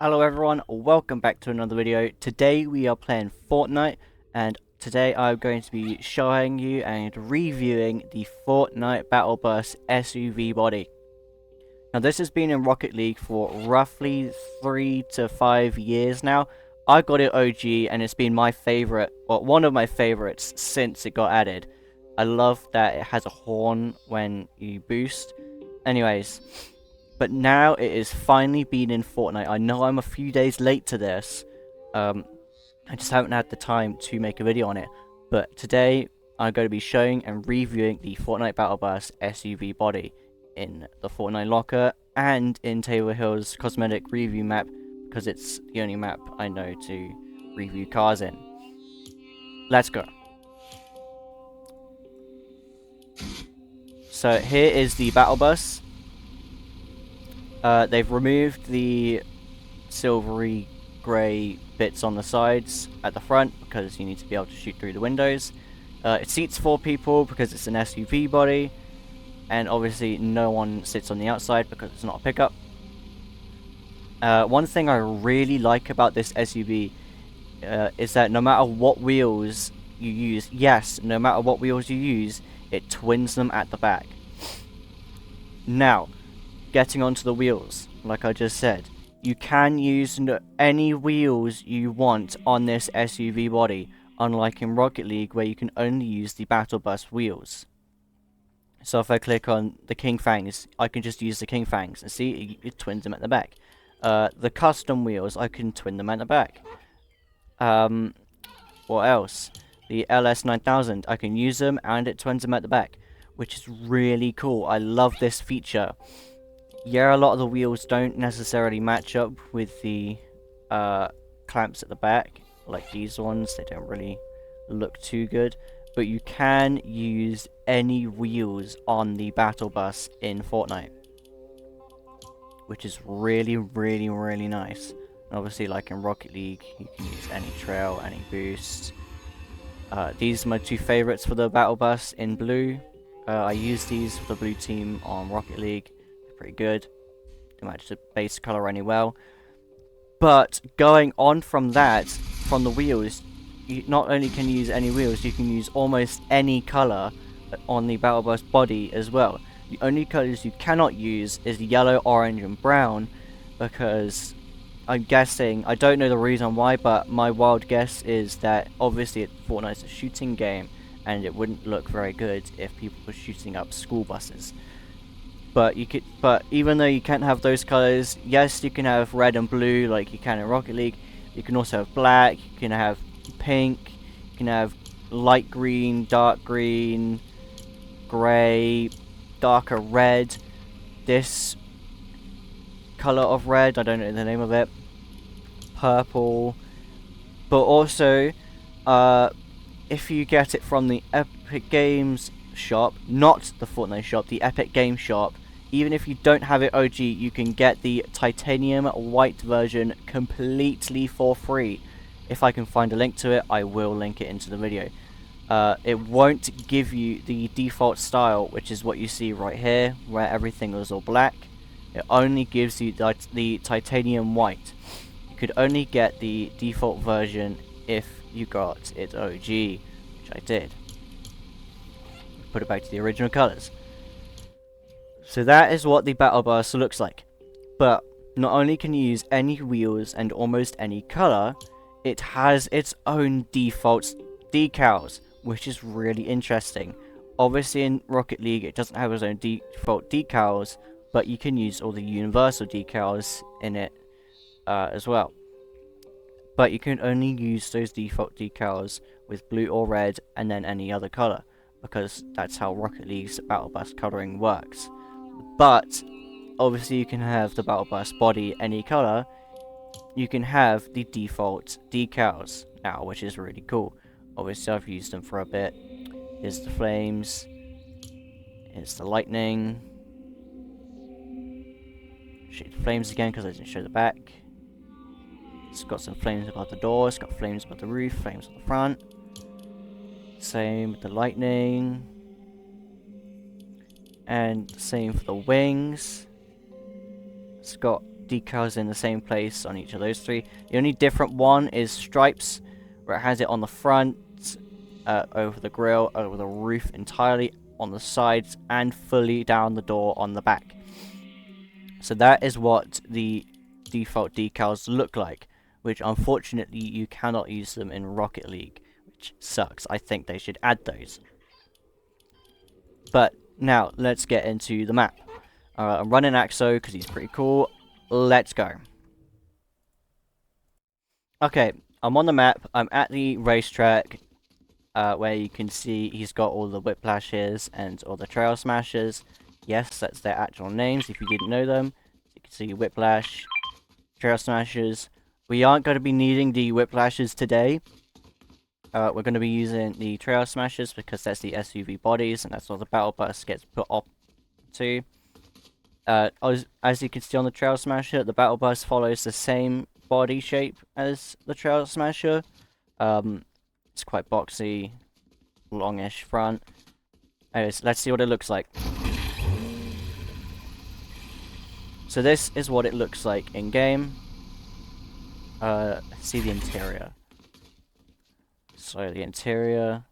Hello everyone, welcome back to another video. Today we are playing Fortnite, and today I'm going to be showing you and reviewing the Fortnite Battle Bus SUV body. Now this has been in Rocket League for roughly 3 to 5 years now. I got it OG and it's been my favorite, well, one of my favorites since it got added. I love that it has a horn when you boost. Anyways, but now it is finally been in Fortnite. I know I'm a few days late to this. I just haven't had the time to make a video on it. But today I'm going to be showing and reviewing the Fortnite Battle Bus SUV body in the Fortnite locker and in Table Hill's cosmetic review map, because it's the only map I know to review cars in. Let's go. So here is the Battle Bus. They've removed the silvery grey bits on the sides at the front because you need to be able to shoot through the windows. It seats 4 people because it's an SUV body, and obviously no one sits on the outside because it's not a pickup. One thing I really like about this SUV is that no matter what wheels you use, yes, no matter what wheels you use, it twins them at the back. Now, getting onto the wheels, like I just said, you can use any wheels you want on this SUV body, unlike in Rocket League where you can only use the Battle Bus wheels. So if I click on the King Fangs, I can just use the King Fangs, and see, it twins them at the back. The custom wheels, I can twin them at the back. What else? The LS9000, I can use them and it twins them at the back, which is really cool. I love this feature. Yeah, a lot of the wheels don't necessarily match up with the clamps at the back, like these ones. They don't really look too good, but you can use any wheels on the Battle Bus in Fortnite, which is really, really, really nice. And obviously, like in Rocket League, you can use any trail, any boost. These are my 2 favorites for the Battle Bus in blue. I use these for the blue team on Rocket League. Pretty good. They match the base color really well. But going on from that, from the wheels, you not only can use any wheels, you can use almost any color on the Battle Bus body as well. The only colors you cannot use is yellow, orange, and brown, because I'm guessing, I don't know the reason why, but my wild guess is that obviously Fortnite's a shooting game, and it wouldn't look very good if people were shooting up school buses. But even though you can't have those colors, yes, you can have red and blue like you can in Rocket League. You can also have black, you can have pink, you can have light green, dark green, grey, darker red. This color of red, I don't know the name of it. Purple. But also, if you get it from the Epic Games shop, not the Fortnite shop, the Epic Games shop, even if you don't have it OG, you can get the titanium white version completely for free. If I can find a link to it, I will link it into the video. It won't give you the default style, which is what you see right here, where everything is all black. It only gives you the titanium white. You could only get the default version if you got it OG, which I did. Put it back to the original colors. So that is what the Battle Bus looks like. But not only can you use any wheels and almost any color, it has its own default decals, which is really interesting. Obviously in Rocket League it doesn't have its own default decals, but you can use all the universal decals in it as well. But you can only use those default decals with blue or red and then any other color, because that's how Rocket League's Battle Bus coloring works. But obviously you can have the Battle Bus body any color. You can have the default decals now, which is really cool. Obviously I've used them for a bit. Here's the flames. Here's the lightning. Shoot the flames again because I didn't show the back. It's got some flames above the door, it's got flames above the roof, flames on the front. Same with the lightning. And same for the wings. It's got decals in the same place on each of those three. The only different one is stripes, where it has it on the front, over the grill, over the roof entirely, on the sides, and fully down the door on the back. So that is what the default decals look like, which unfortunately you cannot use them in Rocket League, which sucks. I think they should add those. But now let's get into the map. I'm running Axo because he's pretty cool. Let's go. Okay, I'm on the map. I'm at the racetrack, where you can see he's got all the whiplashes and all the trail smashers. Yes, that's their actual names if you didn't know them. You can see whiplash, trail smashers. We aren't going to be needing the whiplashes today. We're going to be using the trail smashers because that's the SUV bodies and that's what the battle bus gets put up to. As you can see on the trail smasher, the battle bus follows the same body shape as the trail smasher. It's quite boxy, longish front. Anyways, let's see what it looks like. So this is what it looks like in game. See the interior. So the interior.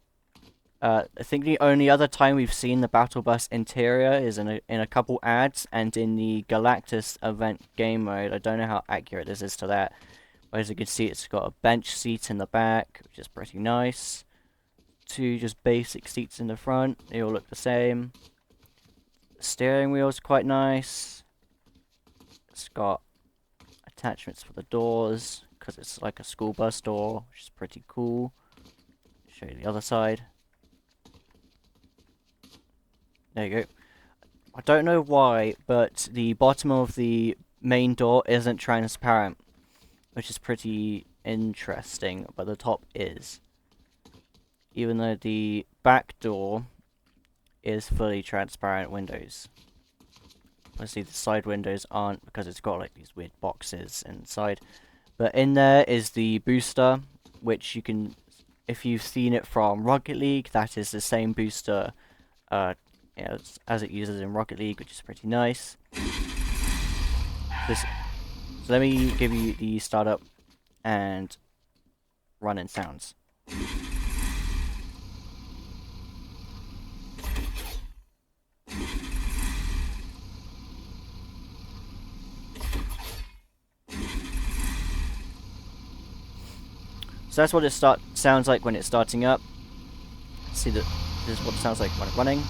I think the only other time we've seen the battle bus interior is in a couple ads and in the Galactus event game mode. I don't know how accurate this is to that. But as you can see, it's got a bench seat in the back, which is pretty nice. Two just basic seats in the front. They all look the same. The steering wheel's quite nice. It's got attachments for the doors because it's like a school bus door, which is pretty cool. Show you the other side. There you go. I don't know why, but the bottom of the main door isn't transparent, which is pretty interesting, but the top is. Even though the back door is fully transparent windows. Obviously the side windows aren't because it's got like these weird boxes inside. But in there is the booster, which you can, if you've seen it from Rocket League, that is the same booster as it uses in Rocket League, which is pretty nice. So let me give you the startup and run-in sounds. So that's what it sounds like when it's starting up. See that this is what it sounds like when it's running.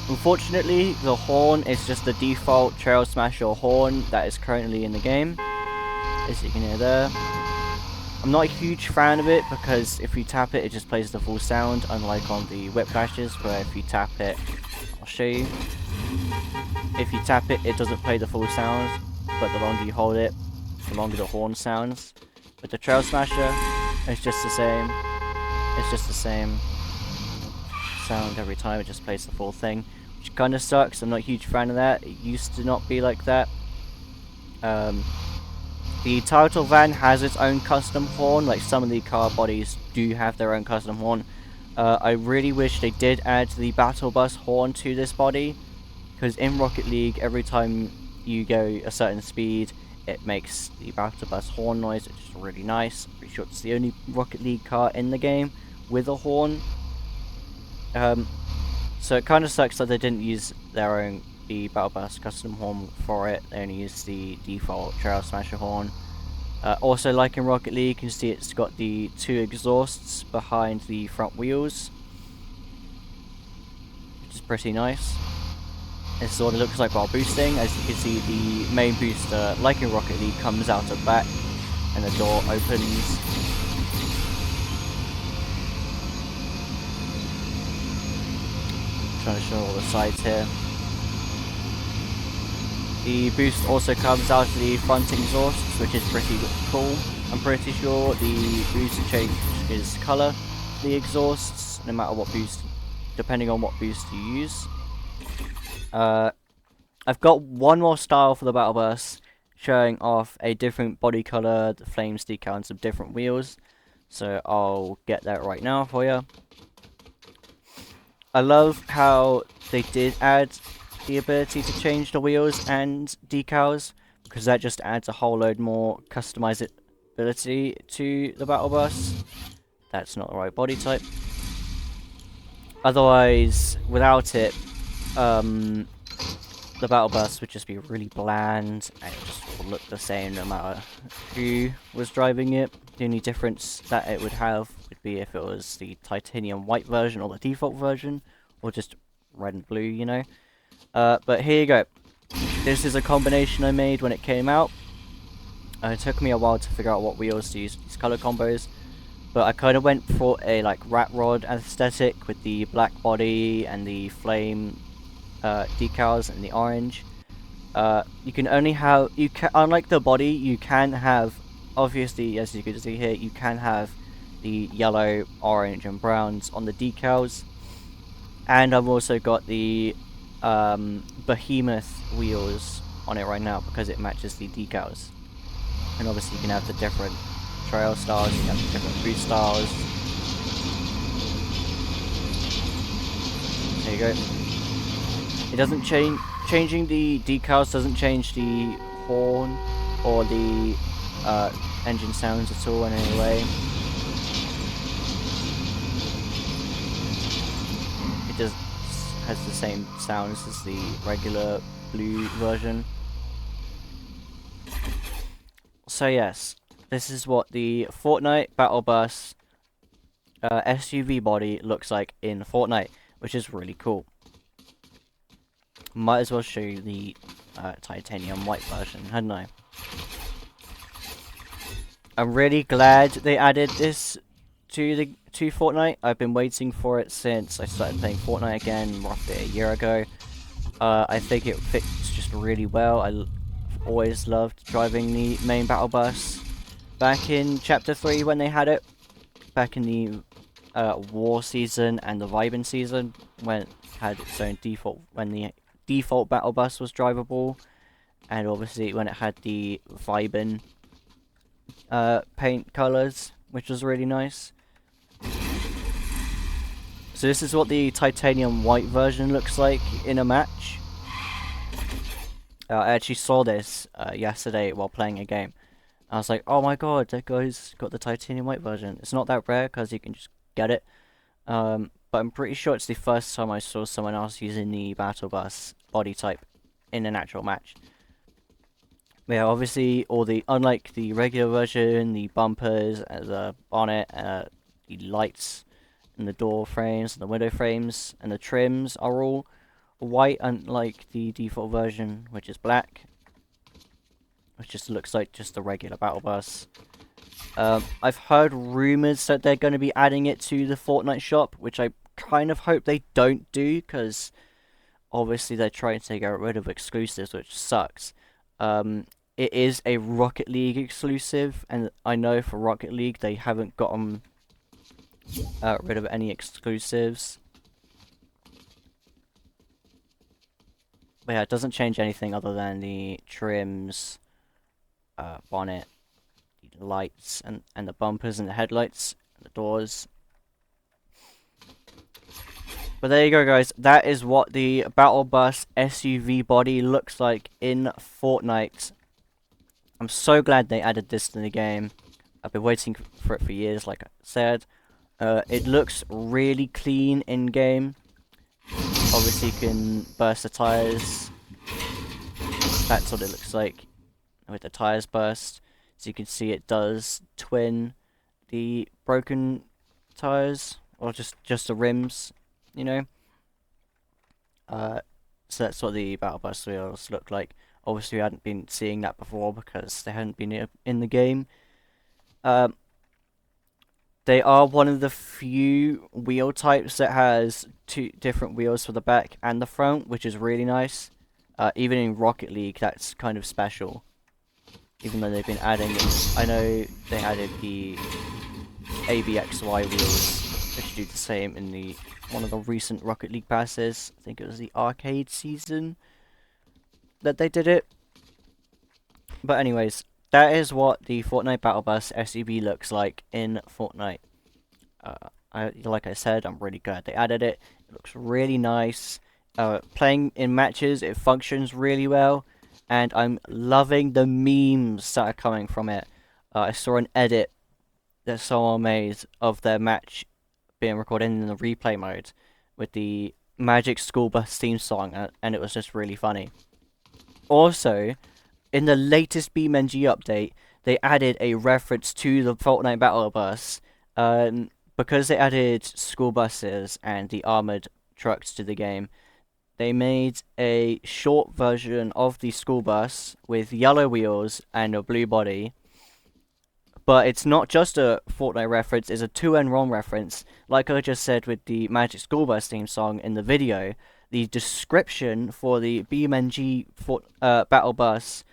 Unfortunately, the horn is just the default Trail Smasher horn that is currently in the game, as you can hear there. I'm not a huge fan of it because if you tap it, it just plays the full sound, unlike on the whiplashes, where if you tap it, I'll show you. If you tap it, it doesn't play the full sound, but the longer you hold it, the longer the horn sounds. With the Trail Smasher, it's just the same. It's just the same sound every time, it just plays the full thing, which kind of sucks. I'm not a huge fan of that. It used to not be like that. The title van has its own custom horn, like some of the car bodies do have their own custom horn. I really wish they did add the battle bus horn to this body, because in Rocket League, every time you go a certain speed, it makes the battle bus horn noise, which is really nice. I'm pretty sure it's the only Rocket League car in the game with a horn. So it kind of sucks that they didn't use the battle bus custom horn for it. They only used the default Trail Smasher horn. Also, like in Rocket League, you can see it's got the two exhausts behind the front wheels, which is pretty nice. This is what it looks like while boosting. As you can see, the main booster, like in Rocket League, comes out of back and the door opens. Trying to show all the sides here. The boost also comes out of the front exhaust, which is pretty cool. I'm pretty sure the boost changes colour for the exhausts, no matter what boost, depending on what boost you use. I've got one more style for the battle bus, showing off a different body color, the flames decal, and some different wheels. So I'll get that right now for you. I love how they did add the ability to change the wheels and decals, because that just adds a whole load more customizability to the battle bus. That's not the right body type. Otherwise, without it, the battle bus would just be really bland, and it just would look the same no matter who was driving it. The only difference that it would have would be if it was the titanium white version or the default version, or just red and blue, you know. But here you go. This is a combination I made when it came out. It took me a while to figure out what wheels to use these color combos, but I kind of went for a like rat rod aesthetic with the black body and the flame decals and the orange. You can only have, unlike the body, you can have, obviously, as you can see here, you can have the yellow, orange, and browns on the decals. And I've also got the behemoth wheels on it right now because it matches the decals. And obviously you can have the different trail styles, you can have the different boot styles. There you go. It doesn't change, changing the decals doesn't change the horn or the engine sounds at all in any way. It just has the same sounds as the regular blue version. So yes, this is what the Fortnite Battle Bus SUV body looks like in Fortnite, which is really cool. Might as well show you the titanium white version, hadn't I? I'm really glad they added this to Fortnite. I've been waiting for it since I started playing Fortnite again roughly a year ago. I think it fits just really well. I've always loved driving the main battle bus. Back in Chapter 3 when they had it, back in the War season and the Vibin season, when it had its own default, when the default battle bus was drivable, and obviously when it had the Vibin paint colors, which was really nice. So this is what the titanium white version looks like in a match. I actually saw this yesterday while playing a game. I was like, oh my god, that guy's got the titanium white version. It's not that rare because you can just get it. But I'm pretty sure it's the first time I saw someone else using the battle bus body type in an actual match. Yeah, obviously, unlike the regular version, the bumpers, the bonnet, the lights, and the door frames, and the window frames, and the trims are all white, unlike the default version, which is black. Which just looks like just the regular battle bus. I've heard rumors that they're going to be adding it to the Fortnite shop, which I kind of hope they don't do, because obviously they're trying to get rid of exclusives, which sucks. It is a Rocket League exclusive, and I know for Rocket League they haven't gotten rid of any exclusives. But yeah, it doesn't change anything other than the trims, bonnet, the lights, and the bumpers and the headlights, and the doors. But there you go, guys. That is what the Battle Bus SUV body looks like in Fortnite. I'm so glad they added this to the game. I've been waiting for it for years, like I said. It looks really clean in-game. Obviously, you can burst the tires. That's what it looks like with the tires burst. So you can see it does twin the broken tires, or just the rims, you know. So that's what the battle bus wheels look like. Obviously, we hadn't been seeing that before because they hadn't been in the game. They are one of the few wheel types that has two different wheels for the back and the front, which is really nice. Even in Rocket League, that's kind of special. Even though they've been adding it. I know they added the ABXY wheels, which do the same in one of the recent Rocket League passes. I think it was the arcade season that they did it. But anyways, that is what the Fortnite Battle Bus SUV looks like in Fortnite. Like I said, I'm really glad they added it. It looks really nice. Playing in matches, it functions really well, and I'm loving the memes that are coming from it. I saw an edit that someone made of their match being recorded in the replay mode with the Magic School Bus theme song, and it was just really funny. Also, in the latest BeamNG update, they added a reference to the Fortnite Battle Bus. Because they added school buses and the armored trucks to the game, they made a short version of the school bus with yellow wheels and a blue body. But it's not just a Fortnite reference, it's a 2N1 reference. Like I just said with the Magic School Bus theme song in the video, the description for the BeamNG Battle Bus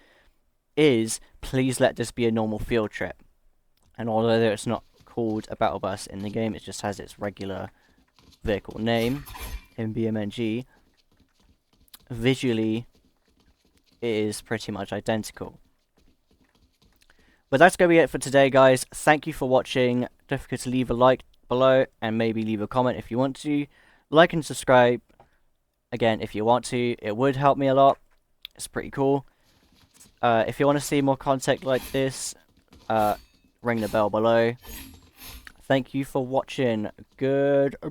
is, please let this be a normal field trip. And although it's not called a battle bus in the game, it just has its regular vehicle name in BeamNG. Visually, it is pretty much identical. But that's going to be it for today, guys. Thank you for watching. Don't forget to leave a like below and maybe leave a comment if you want to. Like and subscribe, again, if you want to. It would help me a lot. It's pretty cool. If you want to see more content like this, ring the bell below. Thank you for watching. Goodbye.